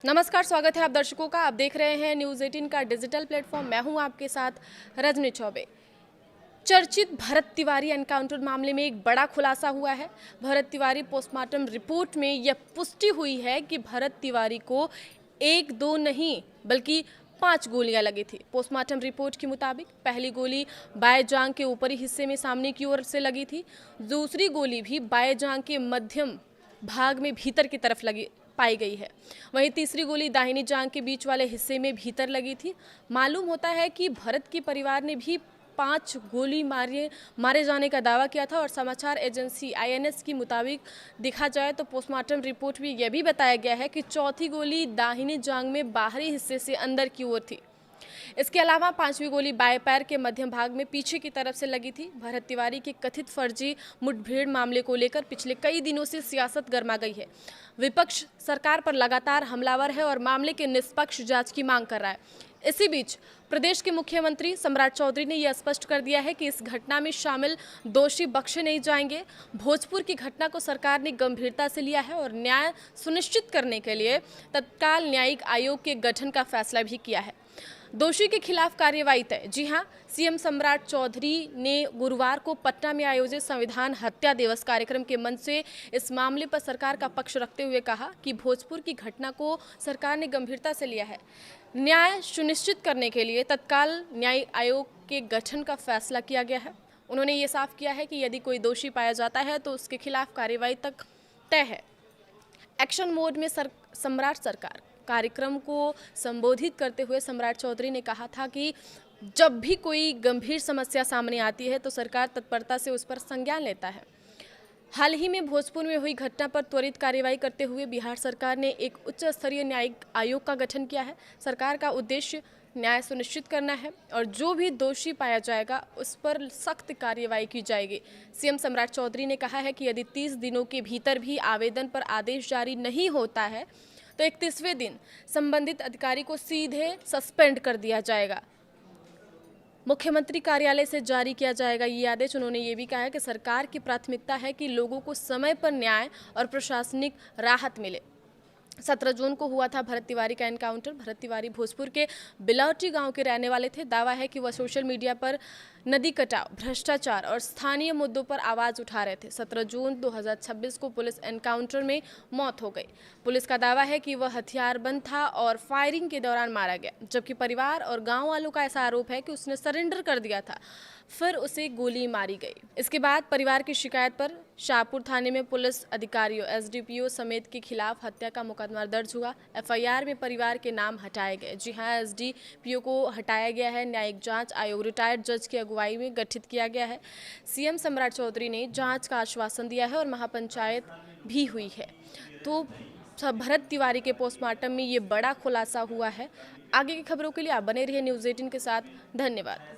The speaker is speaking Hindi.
नमस्कार, स्वागत है आप दर्शकों का। आप देख रहे हैं न्यूज़ 18 का डिजिटल प्लेटफॉर्म। मैं हूं आपके साथ रजनी चौबे। चर्चित भरत तिवारी एनकाउंटर मामले में एक बड़ा खुलासा हुआ है। भरत तिवारी पोस्टमार्टम रिपोर्ट में यह पुष्टि हुई है कि भरत तिवारी को एक दो नहीं बल्कि 5 गोलियां लगी थी। पोस्टमार्टम रिपोर्ट के मुताबिक पहली गोली बाएं जांघ के ऊपरी हिस्से में सामने की ओर से लगी थी। दूसरी गोली भी बाएं जांघ के मध्यम भाग में भीतर की तरफ लगी पाई गई है। वहीं तीसरी गोली दाहिनी जांघ के बीच वाले हिस्से में भीतर लगी थी। मालूम होता है कि भरत के परिवार ने भी 5 गोली मारे जाने का दावा किया था और समाचार एजेंसी आईएनएस के मुताबिक देखा जाए तो पोस्टमार्टम रिपोर्ट में यह भी बताया गया है कि चौथी गोली दाहिनी जांघ में बाहरी हिस्से से अंदर की ओर थी। इसके अलावा 5वीं गोली बाएं पैर के मध्यम भाग में पीछे की तरफ से लगी थी। भरत तिवारी के कथित फर्जी मुठभेड़ मामले को लेकर पिछले कई दिनों से सियासत गर्मा गई है। विपक्ष सरकार पर लगातार हमलावर है और मामले के निष्पक्ष जांच की मांग कर रहा है। इसी बीच प्रदेश के मुख्यमंत्री सम्राट चौधरी ने यह स्पष्ट कर दिया है कि इस घटना में शामिल दोषी बख्शे नहीं जाएंगे। भोजपुर की घटना को सरकार ने गंभीरता से लिया है और न्याय सुनिश्चित करने के लिए तत्काल न्यायिक आयोग के गठन का फैसला भी किया है। दोषी के खिलाफ कार्यवाही तय। जी हां, सीएम सम्राट चौधरी ने गुरुवार को पटना में आयोजित संविधान हत्या दिवस कार्यक्रम के मंच से इस मामले पर सरकार का पक्ष रखते हुए कहा कि भोजपुर की घटना को सरकार ने गंभीरता से लिया है। न्याय सुनिश्चित करने के लिए तत्काल न्यायिक आयोग के गठन का फैसला किया गया है। उन्होंने ये साफ किया है कि यदि कोई दोषी पाया जाता है तो उसके खिलाफ कार्यवाही तक तय है। एक्शन मोड में सम्राट सरकार कार्यक्रम को संबोधित करते हुए सम्राट चौधरी ने कहा था कि जब भी कोई गंभीर समस्या सामने आती है तो सरकार तत्परता से उस पर संज्ञान लेता है। हाल ही में भोजपुर में हुई घटना पर त्वरित कार्रवाई करते हुए बिहार सरकार ने एक उच्च स्तरीय न्यायिक आयोग का गठन किया है। सरकार का उद्देश्य न्याय सुनिश्चित करना है और जो भी दोषी पाया जाएगा उस पर सख्त कार्रवाई की जाएगी। सीएम सम्राट चौधरी ने कहा है कि यदि 30 दिनों के भीतर भी आवेदन पर आदेश जारी नहीं होता है तो 31वें दिन संबंधित अधिकारी को सीधे सस्पेंड कर दिया जाएगा। मुख्यमंत्री कार्यालय से जारी किया जाएगा ये आदेश। उन्होंने ये भी कहा है कि सरकार की प्राथमिकता है कि लोगों को समय पर न्याय और प्रशासनिक राहत मिले। 17 जून को हुआ था भरत तिवारी का एनकाउंटर। भरत तिवारी भोजपुर के बिलौटी गांव के रहने वाले थे। दावा है कि वह सोशल मीडिया पर नदी कटाव, भ्रष्टाचार और स्थानीय मुद्दों पर आवाज उठा रहे थे। 17 जून 2026 को पुलिस एनकाउंटर में मौत हो गई। पुलिस का दावा है कि वह हथियारबंद था और फायरिंग के दौरान मारा गया, जबकि परिवार और गांव वालों का ऐसा आरोप है कि उसने सरेंडर कर दिया था, फिर उसे गोली मारी गई। इसके बाद परिवार की शिकायत पर शाहपुर थाने में पुलिस अधिकारियों, एसडीपीओ समेत के खिलाफ हत्या का मुकदमा दर्ज हुआ। एफआईआर में परिवार के नाम हटाए गए। जी हां, एसडीपीओ को हटाया गया है। न्यायिक जांच आयोग रिटायर्ड जज की अगुवाई में गठित किया गया है। सीएम सम्राट चौधरी ने जांच का आश्वासन दिया है और महापंचायत भी हुई है। तो भरत तिवारी के पोस्टमार्टम में ये बड़ा खुलासा हुआ है। आगे की खबरों के लिए आप बने रहिए न्यूज़ 18 के साथ। धन्यवाद।